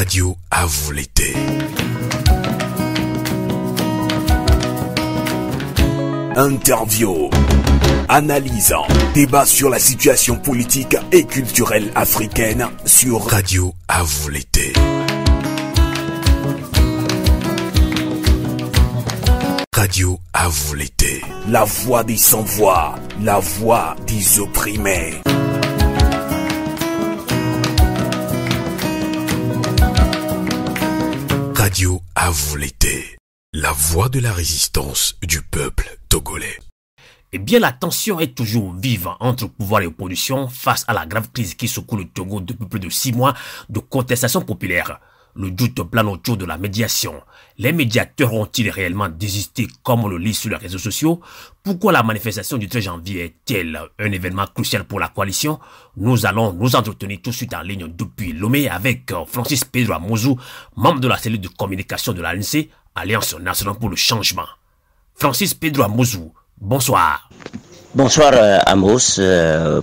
Radio à vous l'été. Interview, analyse, débat sur la situation politique et culturelle africaine sur Radio à vous l'été. Radio à vous l'été. La voix des sans-voix, la voix des opprimés. Radio à vous l'été. La voix de la résistance du peuple togolais. Eh bien, la tension est toujours vive entre pouvoir et opposition face à la grave crise qui secoue le Togo depuis plus de 6 mois de contestation populaire. Le doute plane autour de la médiation. Les médiateurs ont-ils réellement désisté comme on le lit sur les réseaux sociaux? Pourquoi la manifestation du 13 janvier est-elle un événement crucial pour la coalition? Nous allons nous entretenir tout de suite en ligne depuis Lomé avec Francis Pedro Amozou, membre de la cellule de communication de l'ANC, Alliance nationale pour le changement. Francis Pedro Amozou, bonsoir. Bonsoir Amos,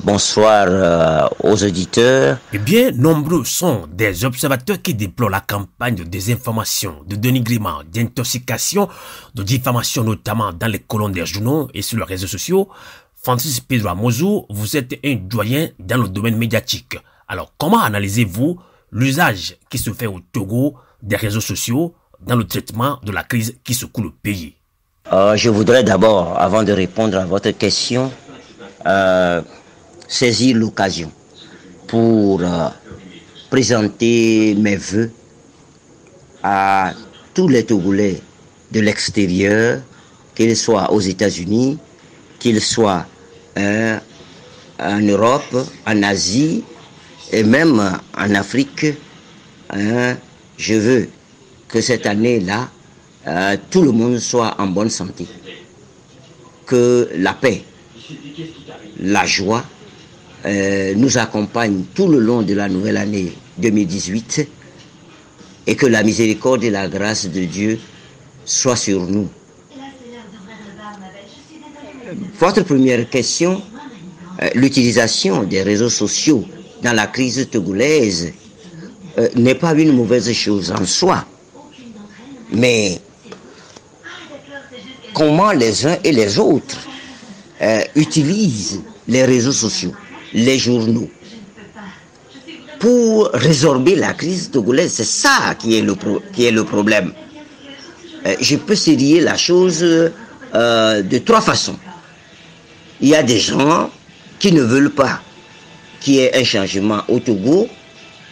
bonsoir aux auditeurs. Eh bien, nombreux sont des observateurs qui déplorent la campagne de désinformation, de dénigrement, d'intoxication, de diffamation notamment dans les colonnes des journaux et sur les réseaux sociaux. Francis Pedro Amozou, vous êtes un doyen dans le domaine médiatique. Alors, comment analysez-vous l'usage qui se fait au Togo des réseaux sociaux dans le traitement de la crise qui secoue le pays? Je voudrais d'abord, avant de répondre à votre question, saisir l'occasion pour présenter mes vœux à tous les Togolais de l'extérieur, qu'ils soient aux États-Unis, qu'ils soient en Europe, en Asie et même en Afrique. Je veux que cette année-là, tout le monde soit en bonne santé, que la paix, la joie nous accompagnent tout le long de la nouvelle année 2018 et que la miséricorde et la grâce de Dieu soient sur nous. Votre première question, l'utilisation des réseaux sociaux dans la crise togolaise n'est pas une mauvaise chose en soi, mais comment les uns et les autres utilisent les réseaux sociaux, les journaux, pour résorber la crise togolaise. C'est ça qui est le problème. Je peux série la chose de 3 façons. Il y a des gens qui ne veulent pas qu'il y ait un changement au Togo.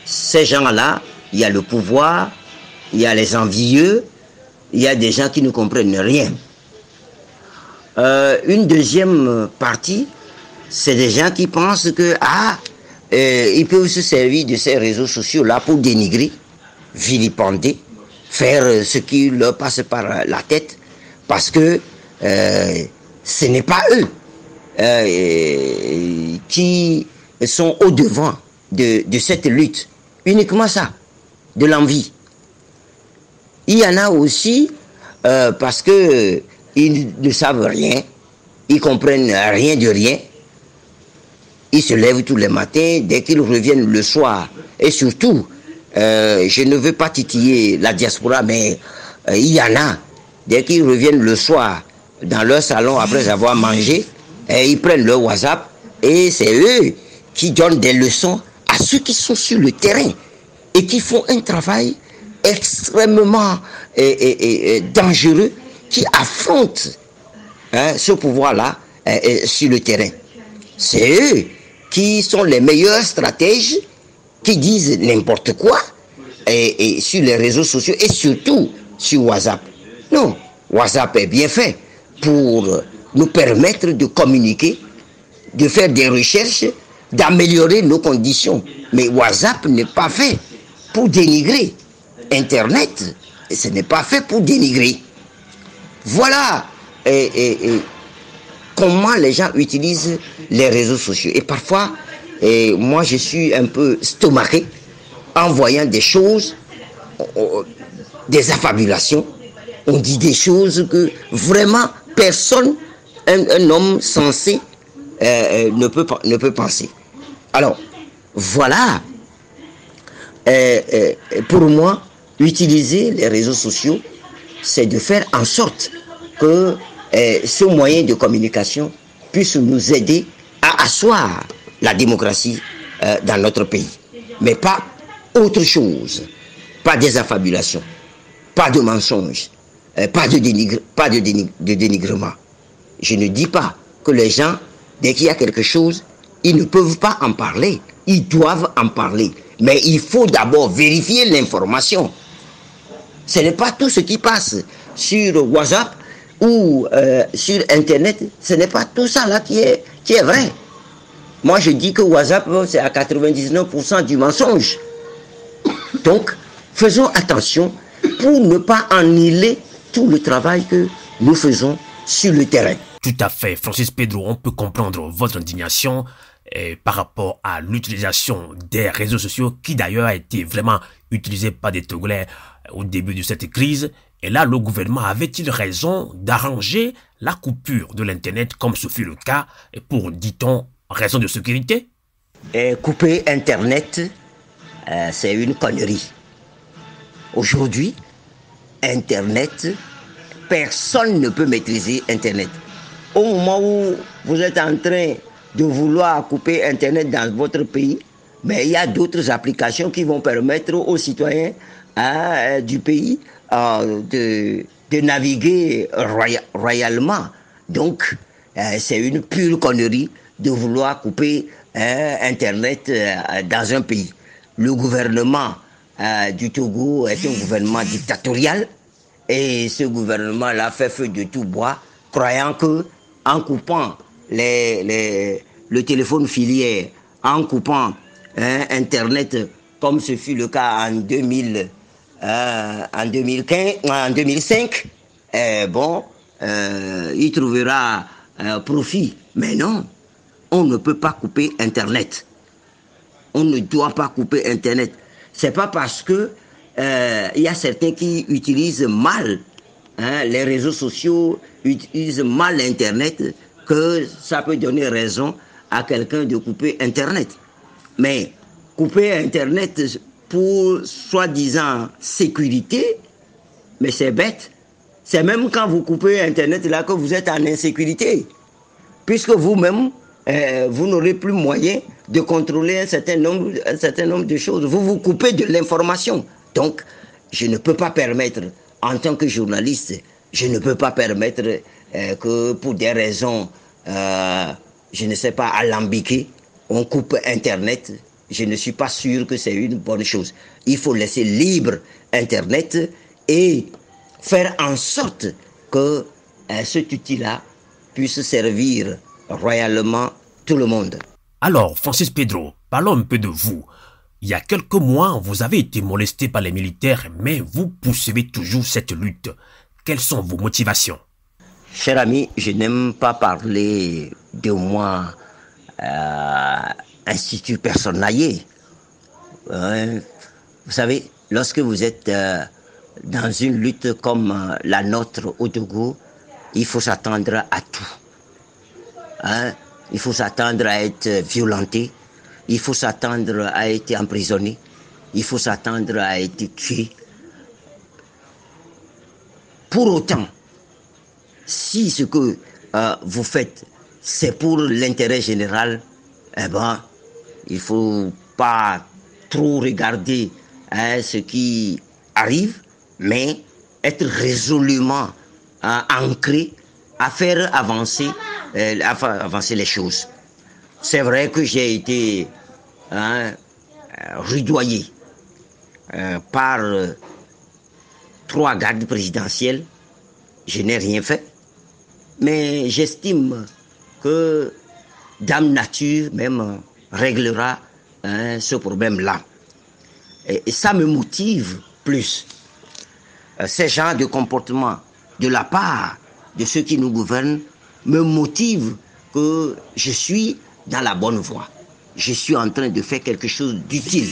Ces gens-là, il y a le pouvoir, il y a les envieux, il y a des gens qui ne comprennent rien. Une deuxième partie, c'est des gens qui pensent que ils peuvent se servir de ces réseaux sociaux-là pour dénigrer, vilipender, faire ce qui leur passe par la tête, parce que ce n'est pas eux qui sont au devant de cette lutte. Uniquement ça, de l'envie. Il y en a aussi parce que ils ne savent rien, ils comprennent rien de rien. Ils se lèvent tous les matins, dès qu'ils reviennent le soir. Et surtout, je ne veux pas titiller la diaspora, mais il y en a, dès qu'ils reviennent le soir dans leur salon après avoir mangé, ils prennent leur WhatsApp et c'est eux qui donnent des leçons à ceux qui sont sur le terrain et qui font un travail extrêmement dangereux, qui affrontent ce pouvoir-là sur le terrain. C'est eux qui sont les meilleurs stratèges, qui disent n'importe quoi et sur les réseaux sociaux et surtout sur WhatsApp. Non, WhatsApp est bien fait pour nous permettre de communiquer, de faire des recherches, d'améliorer nos conditions. Mais WhatsApp n'est pas fait pour dénigrer. Internet, ce n'est pas fait pour dénigrer. Voilà comment les gens utilisent les réseaux sociaux. Et parfois, moi je suis un peu stomaqué en voyant des choses, des affabulations. On dit des choses que vraiment personne, un homme sensé ne peut penser. Alors, voilà pour moi, utiliser les réseaux sociaux, c'est de faire en sorte que ce moyen de communication puisse nous aider à asseoir la démocratie dans notre pays. Mais pas autre chose. Pas des affabulations, pas de mensonges, pas de dénigrement. Je ne dis pas que les gens, dès qu'il y a quelque chose, ils ne peuvent pas en parler. Ils doivent en parler. Mais il faut d'abord vérifier l'information. Ce n'est pas tout ce qui passe sur WhatsApp ou sur Internet. Ce n'est pas tout ça là qui est vrai. Moi, je dis que WhatsApp, c'est à 99% du mensonge. Donc, faisons attention pour ne pas annihiler tout le travail que nous faisons sur le terrain. Tout à fait, Francis Pedro, on peut comprendre votre indignation par rapport à l'utilisation des réseaux sociaux qui d'ailleurs a été vraiment utilisé par des Togolais au début de cette crise. Et là, le gouvernement avait-il raison d'arranger la coupure de l'Internet comme ce fut le cas pour, dit-on, raison de sécurité? Couper Internet, c'est une connerie. Aujourd'hui, Internet, personne ne peut maîtriser Internet. Au moment où vous êtes en train de vouloir couper Internet dans votre pays, mais il y a d'autres applications qui vont permettre aux citoyens du pays de naviguer royalement. Donc, c'est une pure connerie de vouloir couper Internet dans un pays. Le gouvernement du Togo est un gouvernement dictatorial et ce gouvernement-là fait feu de tout bois, croyant que en coupant le téléphone filière, en coupant Internet, comme ce fut le cas en 2005, il trouvera profit. Mais non, on ne peut pas couper Internet. On ne doit pas couper Internet. C'est pas parce que il y a certains qui utilisent mal les réseaux sociaux, utilisent mal Internet, que ça peut donner raison à quelqu'un de couper Internet. Mais couper Internet pour soi-disant sécurité, mais c'est bête. C'est même quand vous coupez Internet là que vous êtes en insécurité. Puisque vous-même, vous n'aurez plus moyen de contrôler un certain nombre de choses. Vous vous coupez de l'information. Donc, je ne peux pas permettre, en tant que journaliste, je ne peux pas permettre que pour des raisons, je ne sais pas, alambiquées, on coupe Internet. Je ne suis pas sûr que c'est une bonne chose. Il faut laisser libre Internet et faire en sorte que cet outil-là puisse servir royalement tout le monde. Alors, Francis Pedro, parlons un peu de vous. Il y a quelques mois, vous avez été molesté par les militaires, mais vous poursuivez toujours cette lutte. Quelles sont vos motivations? Cher ami, je n'aime pas parler de moi institut personnalisé. Vous savez, lorsque vous êtes dans une lutte comme la nôtre au Togo, il faut s'attendre à tout. Il faut s'attendre à être violenté, il faut s'attendre à être emprisonné, il faut s'attendre à être tué. Pour autant, si ce que vous faites, c'est pour l'intérêt général, eh ben, il ne faut pas trop regarder ce qui arrive, mais être résolument ancré à faire avancer les choses. C'est vrai que j'ai été rudoyé par 3 gardes présidentiels. Je n'ai rien fait, mais j'estime que Dame Nature même réglera ce problème-là. Et ça me motive plus. Ces genres de comportement de la part de ceux qui nous gouvernent me motive que je suis dans la bonne voie. Je suis en train de faire quelque chose d'utile.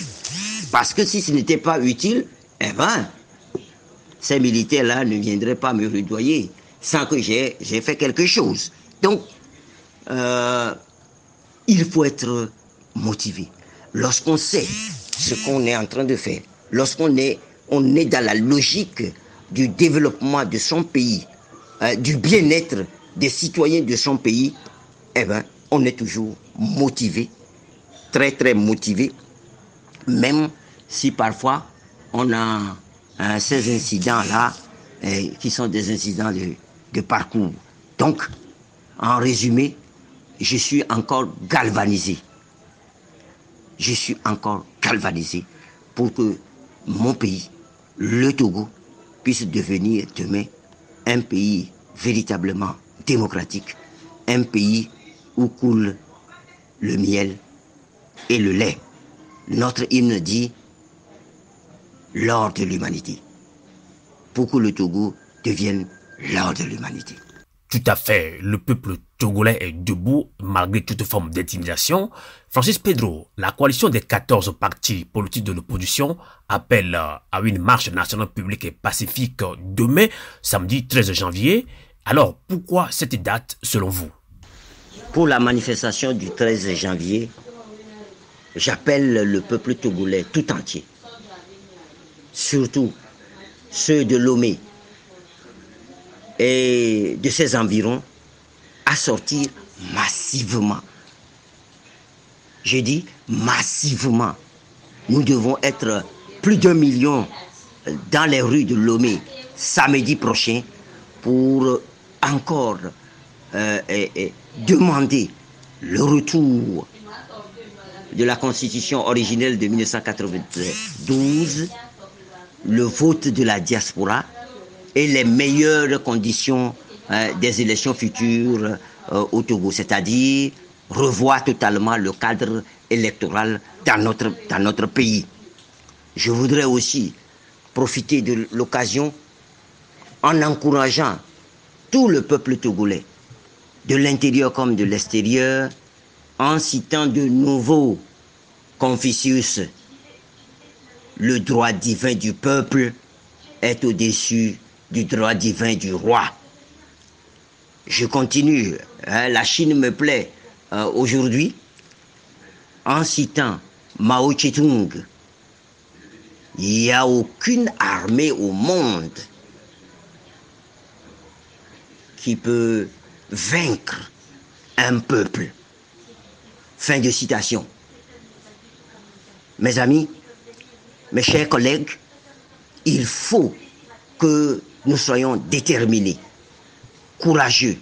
Parce que si ce n'était pas utile, eh ben, ces militaires-là ne viendraient pas me rudoyer sans que j'ai fait quelque chose. Donc, il faut être motivé. Lorsqu'on sait ce qu'on est en train de faire, lorsqu'on est dans la logique du développement de son pays, du bien-être des citoyens de son pays, eh ben, on est toujours motivé, très très motivé, même si parfois on a ces incidents-là qui sont des incidents de parcours. Donc, en résumé, je suis encore galvanisé. Je suis encore galvanisé pour que mon pays, le Togo, puisse devenir demain un pays véritablement démocratique, un pays où coule le miel et le lait. Notre hymne dit l'or de l'humanité, pour que le Togo devienne l'or de l'humanité. Tout à fait, le peuple togolais est debout malgré toute forme d'intimidation. Francis Pedro, la coalition des 14 partis politiques de l'opposition appelle à une marche nationale publique et pacifique demain, samedi 13 janvier. Alors, pourquoi cette date selon vous? Pour la manifestation du 13 janvier, j'appelle le peuple togolais tout entier, surtout ceux de Lomé et de ses environs, à sortir massivement. Je dis massivement. Nous devons être plus d'1 million dans les rues de Lomé samedi prochain pour encore demander le retour de la constitution originelle de 1992, le vote de la diaspora et les meilleures conditions des élections futures au Togo, c'est-à-dire revoir totalement le cadre électoral dans notre pays. Je voudrais aussi profiter de l'occasion en encourageant tout le peuple togolais, de l'intérieur comme de l'extérieur, en citant de nouveau Confucius. Le droit divin du peuple est au-dessus du droit divin du roi. Je continue, la Chine me plaît aujourd'hui, en citant Mao Tse-tung. Il n'y a aucune armée au monde qui peut vaincre un peuple. Fin de citation. Mes amis, mes chers collègues, il faut que nous soyons déterminés, courageux.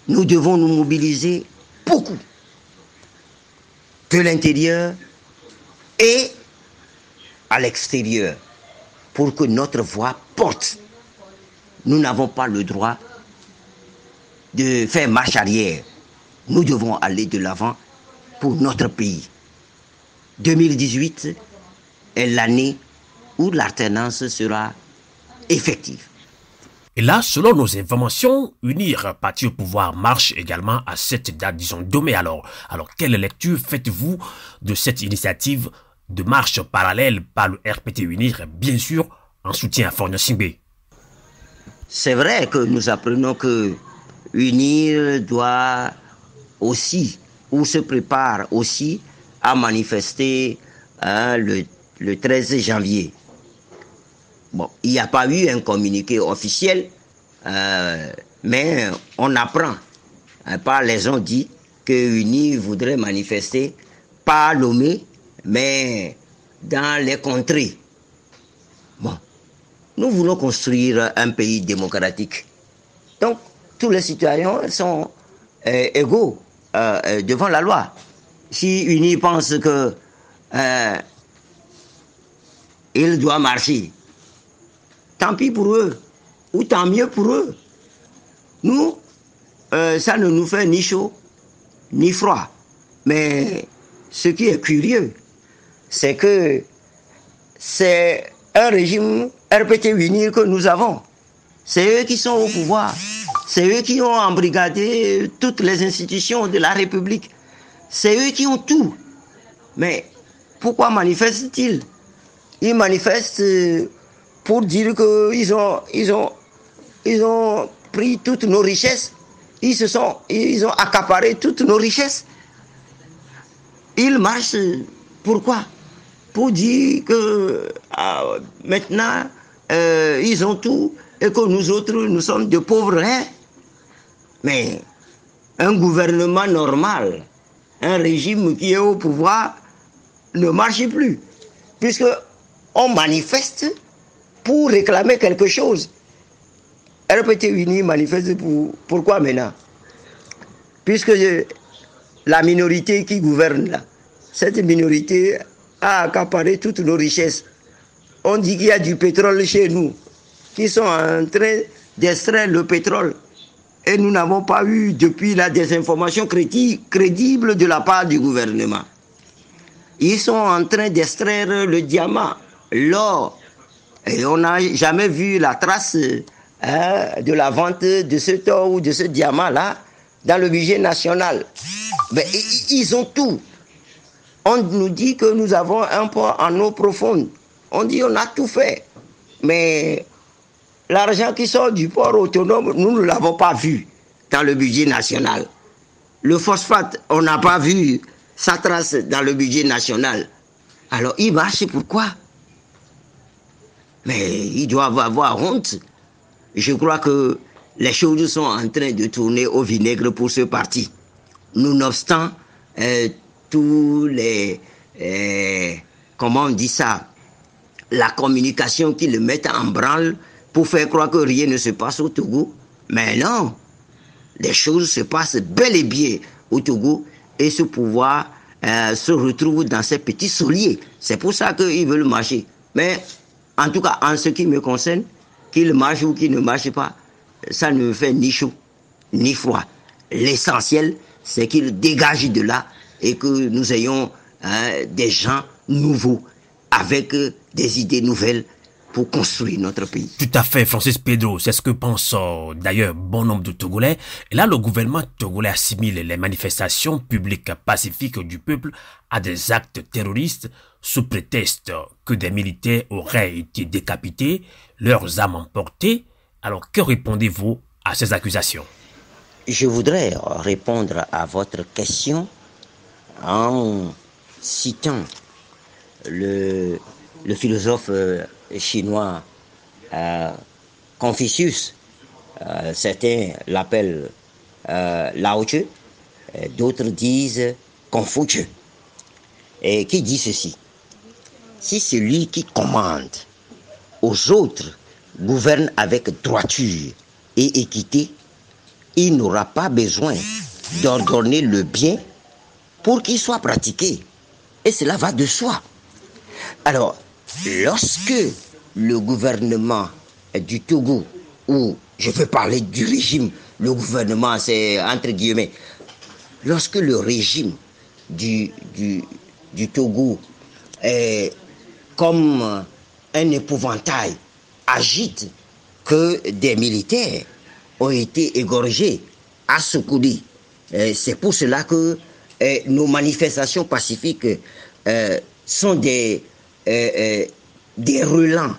Nous devons nous mobiliser beaucoup, de l'intérieur et à l'extérieur, pour que notre voix porte. Nous n'avons pas le droit de faire marche arrière. Nous devons aller de l'avant pour notre pays. 2018 est l'année où l'alternance sera effective. Et là, selon nos informations, Unir Parti au pouvoir marche également à cette date, disons demain alors. Alors, quelle lecture faites-vous de cette initiative de marche parallèle par le RPT Unir, bien sûr, en soutien à Faure Gnassingbé? C'est vrai que nous apprenons que Unir doit aussi, ou se prépare aussi, à manifester le 13 janvier. Bon, il n'y a pas eu un communiqué officiel, mais on apprend. Par les gens dit que Uni voudrait manifester, pas à Lomé, mais dans les contrées. Bon, nous voulons construire un pays démocratique. Donc, tous les citoyens sont égaux devant la loi. Si Uni pense que il doit marcher, tant pis pour eux, ou tant mieux pour eux. Nous, ça ne nous fait ni chaud, ni froid. Mais ce qui est curieux, c'est que c'est un régime RPT Unir que nous avons. C'est eux qui sont au pouvoir. C'est eux qui ont embrigadé toutes les institutions de la République. C'est eux qui ont tout. Mais pourquoi manifestent-ils? Ils manifestent pour dire qu'ils ont pris toutes nos richesses. Ils ont accaparé toutes nos richesses. Ils marchent Pourquoi? Pour dire que maintenant, ils ont tout et que nous autres, nous sommes de pauvres rien. Mais un gouvernement normal, un régime qui est au pouvoir, ne marche plus. Puisque on manifeste pour réclamer quelque chose. RPT Uni manifeste pourquoi maintenant? Puisque la minorité qui gouverne là, cette minorité a accaparé toutes nos richesses. On dit qu'il y a du pétrole chez nous, qui sont en train d'extraire le pétrole. Et nous n'avons pas eu depuis là des informations crédibles de la part du gouvernement. Ils sont en train d'extraire le diamant, l'or. Et on n'a jamais vu la trace de la vente de ce or ou de ce diamant-là dans le budget national. Mais ils ont tout. On nous dit que nous avons un port en eau profonde. On dit on a tout fait. Mais l'argent qui sort du port autonome, nous ne l'avons pas vu dans le budget national. Le phosphate, on n'a pas vu sa trace dans le budget national. Alors il marche pourquoi? Mais ils doivent avoir honte. Je crois que les choses sont en train de tourner au vinaigre pour ce parti. Nonobstant tous les... comment on dit ça? La communication qu'ils mettent en branle pour faire croire que rien ne se passe au Togo. Mais non, les choses se passent bel et bien au Togo et ce pouvoir se retrouve dans ces petits souliers. C'est pour ça qu'ils veulent marcher. Mais en tout cas, en ce qui me concerne, qu'ils marchent ou qu'ils ne marchent pas, ça ne me fait ni chaud ni froid. L'essentiel, c'est qu'ils dégagent de là et que nous ayons des gens nouveaux avec des idées nouvelles pour construire notre pays. Tout à fait, Francis Pedro, c'est ce que pensent d'ailleurs bon nombre de Togolais. Et là, le gouvernement togolais assimile les manifestations publiques pacifiques du peuple à des actes terroristes sous prétexte que des militaires auraient été décapités, leurs âmes emportées. Alors, que répondez-vous à ces accusations? Je voudrais répondre à votre question en citant le philosophe chinois Confucius. Certains l'appellent Lao Tzu, d'autres disent Confucius. Et qui dit ceci: si celui qui commande aux autres gouverne avec droiture et équité, il n'aura pas besoin d'ordonner le bien pour qu'il soit pratiqué. Et cela va de soi. Alors, lorsque le gouvernement du Togo, ou je veux parler du régime, le gouvernement c'est entre guillemets, lorsque le régime du Togo est comme un épouvantail, agite que des militaires ont été égorgés à Sokoudi. C'est pour cela que nos manifestations pacifiques sont des relents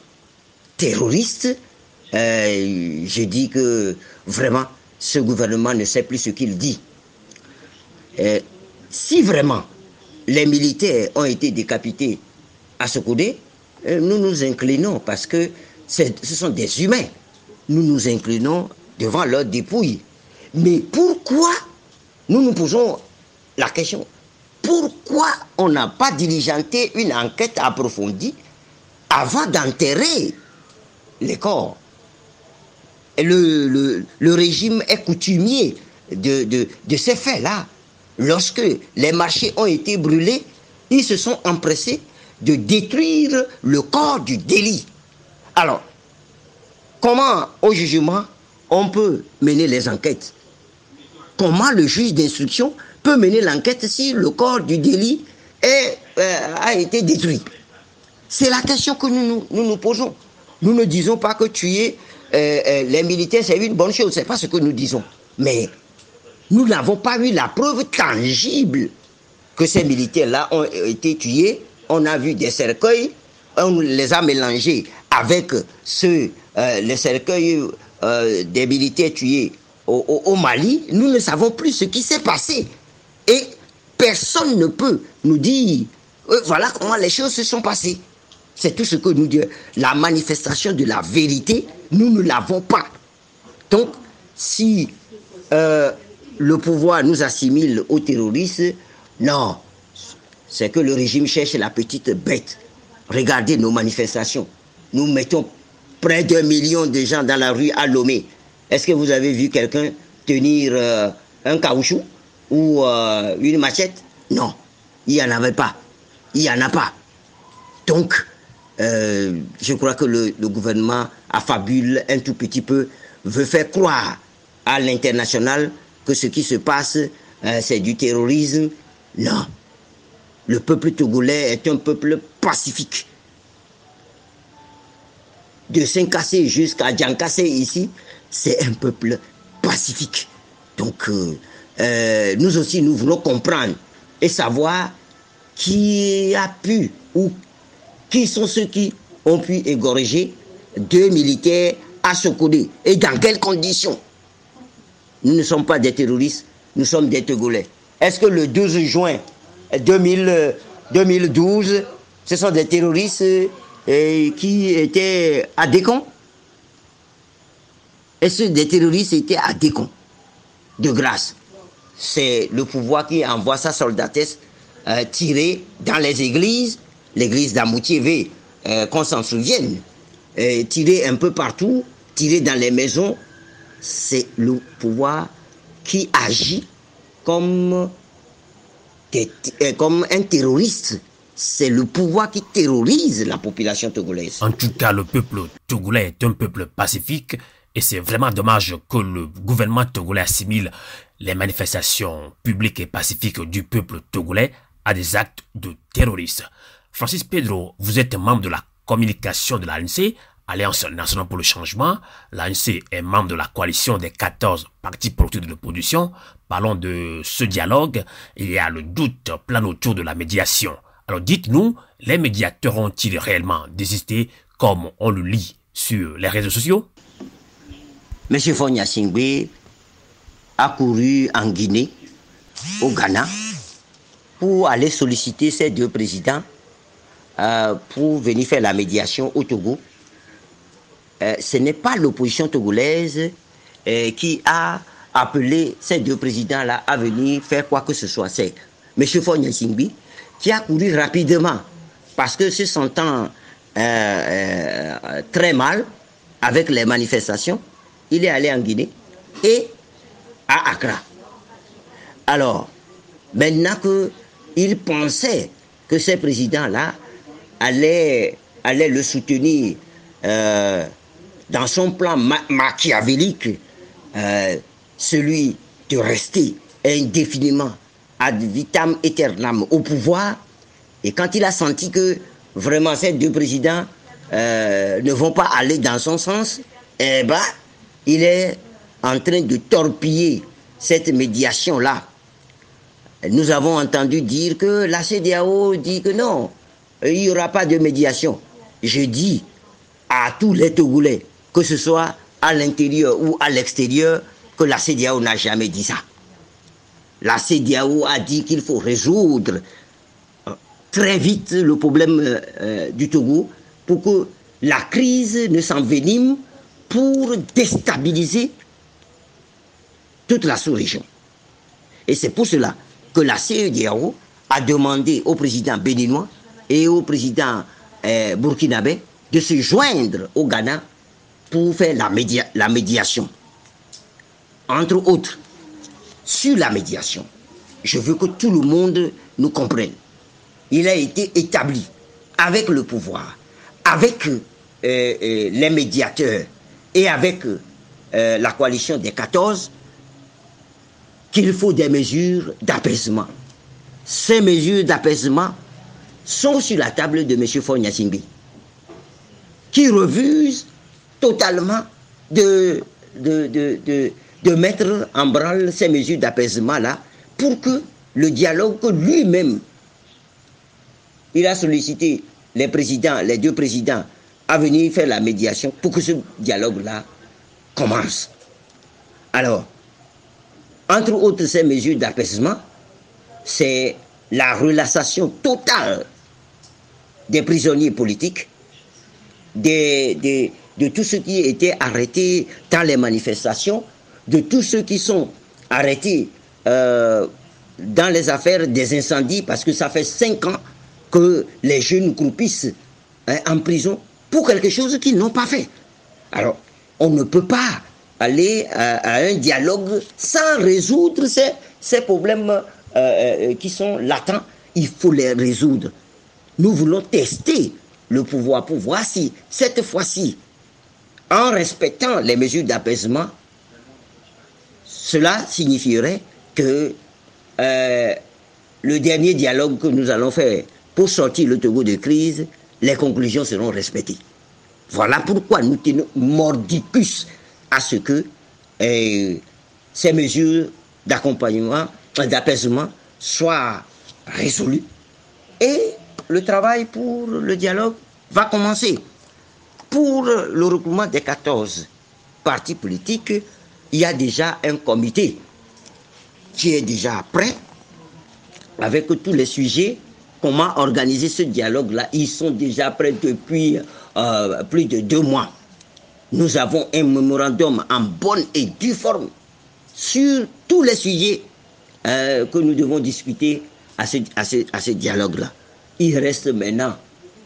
terroristes. Je dis que vraiment ce gouvernement ne sait plus ce qu'il dit. Si vraiment les militaires ont été décapités à Sokoudé, nous nous inclinons parce que ce sont des humains. Nous nous inclinons devant leurs dépouilles. Mais pourquoi, nous nous posons la question, pourquoi on n'a pas diligenté une enquête approfondie avant d'enterrer les corps? Le régime est coutumier de ces faits-là. Lorsque les marchés ont été brûlés, ils se sont empressés de détruire le corps du délit. Alors, comment au jugement on peut mener les enquêtes? Comment le juge d'instruction peut mener l'enquête si le corps du délit a été détruit? C'est la question que nous posons. Nous ne disons pas que tuer les militaires c'est une bonne chose, c'est pas ce que nous disons. Mais nous n'avons pas eu la preuve tangible que ces militaires-là ont été tués. On a vu des cercueils, on les a mélangés avec les cercueils des militaires tués au Mali. Nous ne savons plus ce qui s'est passé. Et personne ne peut nous dire Voilà comment les choses se sont passées. C'est tout ce que nous disons. La manifestation de la vérité, nous ne l'avons pas. Donc, si le pouvoir nous assimile aux terroristes, non, c'est que le régime cherche la petite bête. Regardez nos manifestations. Nous mettons près d'1 million de gens dans la rue à Lomé. Est-ce que vous avez vu quelqu'un tenir un caoutchouc ou une machette? Non, il n'y en avait pas. Il n'y en a pas. Donc, je crois que le gouvernement affabule un tout petit peu, veut faire croire à l'international que ce qui se passe, c'est du terrorisme. Non. Le peuple togolais est un peuple pacifique. De Saint-Cassé jusqu'à Djankassé ici, c'est un peuple pacifique. Donc, nous aussi, nous voulons comprendre et savoir qui a pu ou qui sont ceux qui ont pu égorger 2 militaires à Sokodé et dans quelles conditions. Nous ne sommes pas des terroristes, nous sommes des Togolais. Est-ce que le 12 juin 2012, ce sont des terroristes qui étaient à Décon? Est-ce que des terroristes étaient à Décon? De grâce. C'est le pouvoir qui envoie sa soldatesse tirer dans les églises, l'église d'Amoutiévé, qu'on s'en souvienne, tirer un peu partout, tirer dans les maisons. C'est le pouvoir qui agit comme un terroriste. C'est le pouvoir qui terrorise la population togolaise. En tout cas, le peuple togolais est un peuple pacifique et c'est vraiment dommage que le gouvernement togolais assimile les manifestations publiques et pacifiques du peuple togolais à des actes de terrorisme. Francis Pedro, vous êtes membre de la communication de l'ANC, Alliance nationale pour le changement. L'ANC est membre de la coalition des 14 partis politiques de l'opposition. Parlons de ce dialogue. Il y a le doute plein autour de la médiation. Alors dites-nous, les médiateurs ont-ils réellement désisté comme on le lit sur les réseaux sociaux? M. Faure Gnassingbé a couru en Guinée, au Ghana, pour aller solliciter ces deux présidents pour venir faire la médiation au Togo. Ce n'est pas l'opposition togolaise qui a appelé ces deux présidents-là à venir faire quoi que ce soit. C'est M. Faure Gnassingbé qui a couru rapidement parce que se sentant très mal avec les manifestations, il est allé en Guinée et à Accra. Alors, maintenant qu'il pensait que ces présidents-là allaient le soutenir dans son plan machiavélique, celui de rester indéfiniment ad vitam aeternam au pouvoir, et quand il a senti que vraiment ces deux présidents ne vont pas aller dans son sens, eh ben, il est en train de torpiller cette médiation-là. Nous avons entendu dire que la CEDEAO dit que non, il n'y aura pas de médiation. Je dis à tous les Togolais, que ce soit à l'intérieur ou à l'extérieur, que la CEDEAO n'a jamais dit ça. La CEDEAO a dit qu'il faut résoudre très vite le problème du Togo pour que la crise ne s'envenime pour déstabiliser toute la sous-région. Et c'est pour cela que la CEDEAO a demandé au président béninois et au président burkinabé de se joindre au Ghana pour faire la médiation. Entre autres, sur la médiation, je veux que tout le monde nous comprenne. Il a été établi avec le pouvoir, avec les médiateurs et avec la coalition des 14 qu'il faut des mesures d'apaisement. Ces mesures d'apaisement sont sur la table de M. Faure Gnassingbé, qui refuse totalement de mettre en branle ces mesures d'apaisement-là pour que le dialogue que lui-même, il a sollicité les deux présidents à venir faire la médiation pour que ce dialogue-là commence. Alors, entre autres ces mesures d'apaisement, c'est la relaxation totale des prisonniers politiques, de tous ceux qui étaient arrêtés dans les manifestations, de tous ceux qui sont arrêtés dans les affaires des incendies, parce que ça fait 5 ans que les jeunes croupissent en prison pour quelque chose qu'ils n'ont pas fait. Alors, on ne peut pas aller à un dialogue sans résoudre ces problèmes qui sont latents. Il faut les résoudre. Nous voulons tester le pouvoir pour voir si, cette fois-ci, en respectant les mesures d'apaisement, cela signifierait que le dernier dialogue que nous allons faire pour sortir le Togo de crise, les conclusions seront respectées. Voilà pourquoi nous tenons mordicus à ce que ces mesures d'accompagnement, d'apaisement soient résolues. Et le travail pour le dialogue va commencer. Pour le regroupement des 14 partis politiques, il y a déjà un comité qui est déjà prêt avec tous les sujets. Comment organiser ce dialogue-là? Ils sont déjà prêts depuis plus de 2 mois. Nous avons un mémorandum en bonne et due forme sur tous les sujets que nous devons discuter à ce dialogue-là. Il reste maintenant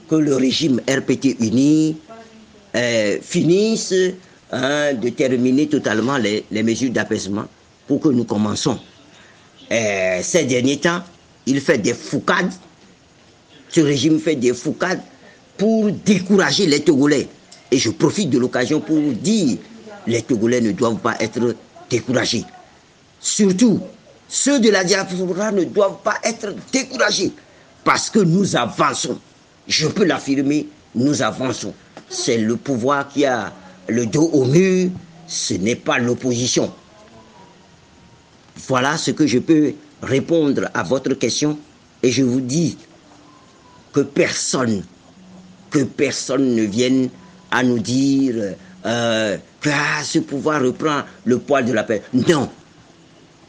que le régime RPT uni finisse de terminer totalement les mesures d'apaisement pour que nous commençons. Ces derniers temps, il fait des foucades. Ce régime fait des foucades pour décourager les Togolais. Et je profite de l'occasion pour dire, les Togolais ne doivent pas être découragés. Surtout, ceux de la diaspora ne doivent pas être découragés. Parce que nous avançons. Je peux l'affirmer, nous avançons. C'est le pouvoir qui a le dos au mur, ce n'est pas l'opposition. Voilà ce que je peux répondre à votre question. Et je vous dis que personne ne vienne à nous dire que ce pouvoir reprend le poil de la bête. Non,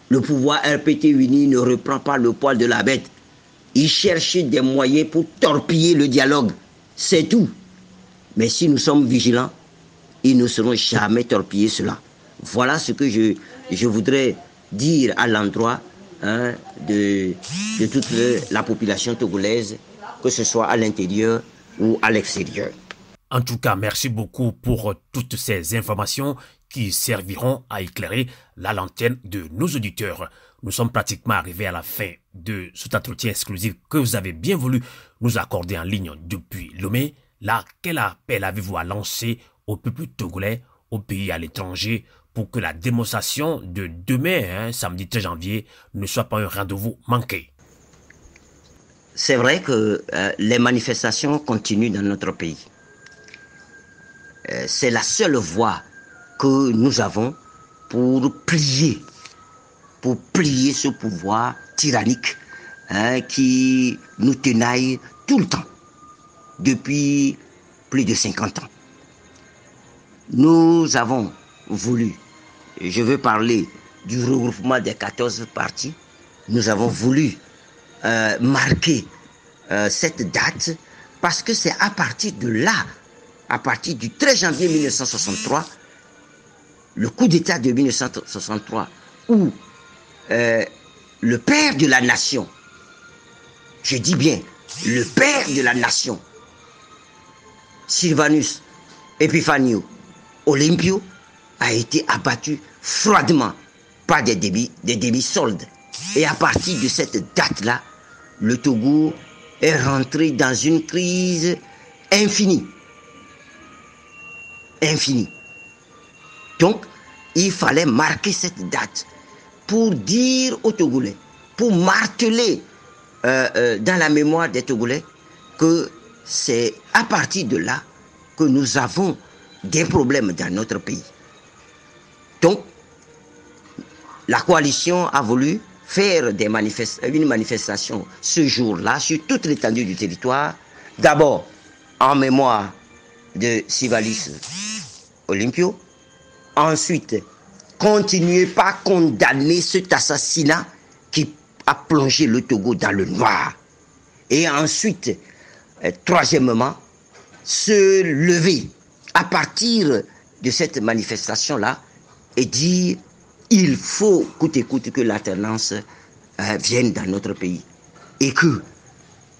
le pouvoir RPT uni ne reprend pas le poil de la bête. Il cherche des moyens pour torpiller le dialogue. C'est tout. Mais si nous sommes vigilants, ils ne seront jamais torpiller cela. Voilà ce que je voudrais dire à l'endroit de toute la population togolaise, que ce soit à l'intérieur ou à l'extérieur. En tout cas, merci beaucoup pour toutes ces informations qui serviront à éclairer la lanterne de nos auditeurs. Nous sommes pratiquement arrivés à la fin de cet entretien exclusif que vous avez bien voulu nous accorder en ligne depuis Lomé. Là, quel appel avez-vous à lancer au peuple togolais, au pays à l'étranger, pour que la démonstration de demain, samedi 13 janvier, ne soit pas un rendez-vous manqué? C'est vrai que les manifestations continuent dans notre pays. C'est la seule voie que nous avons pour plier ce pouvoir tyrannique qui nous tenaille tout le temps, depuis plus de 50 ans. Nous avons voulu, je veux parler du regroupement des 14 partis, nous avons voulu marquer cette date parce que c'est à partir de là, à partir du 13 janvier 1963, le coup d'État de 1963, où le père de la nation, je dis bien le père de la nation, Sylvanus Epifanio Olympio, a été abattu froidement par des débits soldes. Et à partir de cette date-là, le Togo est rentré dans une crise infinie. Infinie. Donc, il fallait marquer cette date pour dire aux Togolais, pour marteler dans la mémoire des Togolais que c'est à partir de là que nous avons des problèmes dans notre pays. Donc, la coalition a voulu faire une manifestation ce jour-là sur toute l'étendue du territoire. D'abord, en mémoire de Sylvanus Olympio. Ensuite, continuer par condamner cet assassinat qui à plonger le Togo dans le noir. Et ensuite, troisièmement, se lever à partir de cette manifestation-là et dire il faut coûte et coûte que l'alternance vienne dans notre pays et que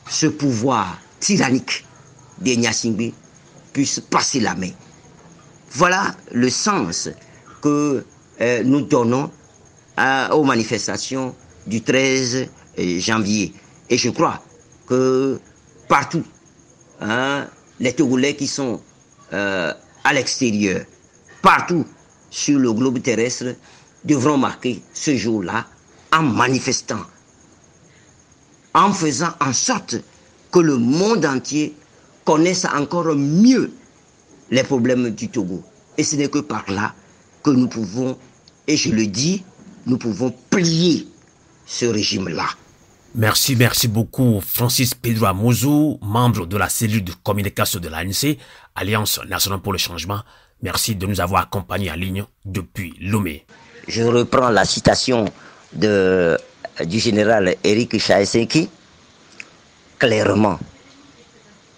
ce pouvoir tyrannique des Gnassingbé puisse passer la main. Voilà le sens que nous donnons aux manifestations du 13 janvier. Et je crois que partout, les Togolais qui sont à l'extérieur, partout sur le globe terrestre, devront marquer ce jour-là en manifestant, en faisant en sorte que le monde entier connaisse encore mieux les problèmes du Togo. Et ce n'est que par là que nous pouvons, et je le dis, nous pouvons plier ce régime-là. Merci beaucoup Francis Pedro Amouzou, membre de la cellule de communication de l'ANC, Alliance nationale pour le changement. Merci de nous avoir accompagnés en ligne depuis Lomé. Je reprends la citation du général Eric Chaeseki. Clairement,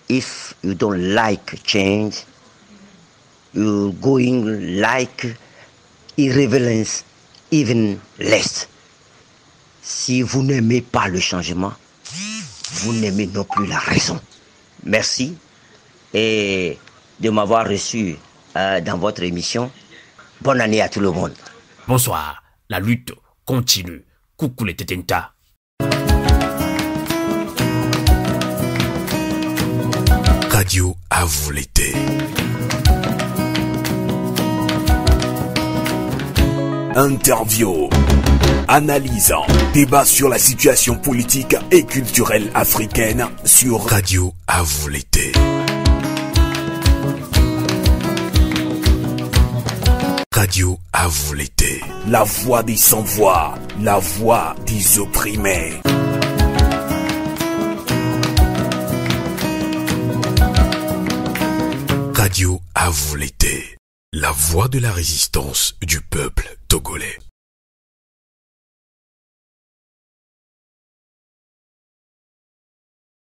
if you don't like change, you're going like irreverence even less. Si vous n'aimez pas le changement, vous n'aimez non plus la raison. Merci et de m'avoir reçu dans votre émission. Bonne année à tout le monde. Bonsoir, la lutte continue. Coucou les Tetenta. Radio à vous l'été. Interview, analyse, débat sur la situation politique et culturelle africaine sur Radio à vous l'été. Radio à vous l'été. La voix des sans-voix, la voix des opprimés. Radio à vous l'été. La voix de la résistance du peuple togolais.